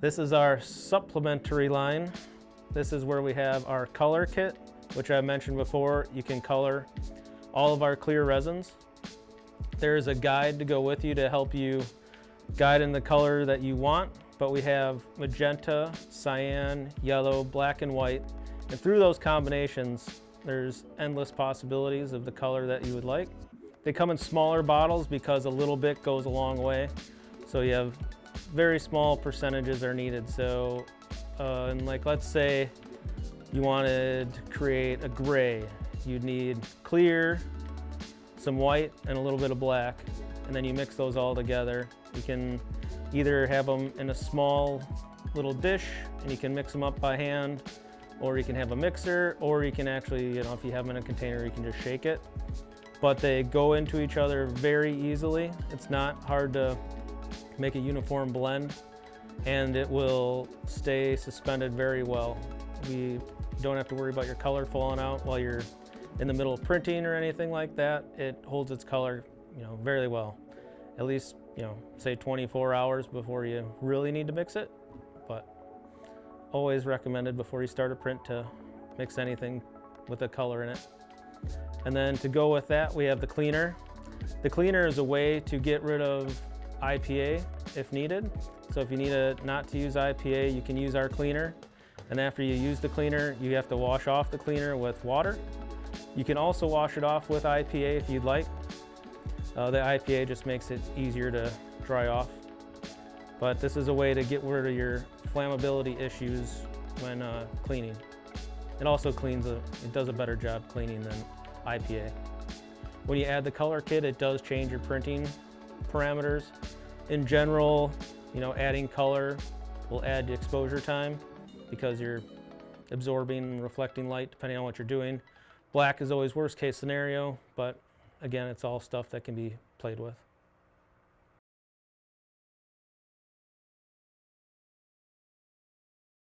This is our supplementary line. This is where we have our ColorKit, which I mentioned before. You can color all of our clear resins. There's a guide to go with you to help you guide in the color that you want, but we have magenta, cyan, yellow, black, and white. And through those combinations, there's endless possibilities of the color that you would like. They come in smaller bottles because a little bit goes a long way. So you have very small percentages are needed. So, and like let's say you wanted to create a gray, you'd need clear, some white, and a little bit of black. And then you mix those all together. You can either have them in a small little dish and you can mix them up by hand, or you can have a mixer, or you can actually, if you have them in a container, you can just shake it. But they go into each other very easily. It's not hard to make a uniform blend, and it will stay suspended very well. You don't have to worry about your color falling out while you're in the middle of printing or anything like that. It holds its color, very well. At least, say 24 hours before you really need to mix it. But always recommended before you start a print to mix anything with a color in it. And then to go with that, we have the cleaner. The cleaner is a way to get rid of IPA if needed. So if you need not to use IPA, you can use our cleaner. And after you use the cleaner, you have to wash off the cleaner with water. You can also wash it off with IPA if you'd like. The IPA just makes it easier to dry off. But this is a way to get rid of your flammability issues when cleaning. It also it does a better job cleaning than IPA. When you add the ColorKit, it does change your printing parameters. In general, adding color will add exposure time because you're absorbing and reflecting light depending on what you're doing. Black is always worst case scenario, but again, it's all stuff that can be played with.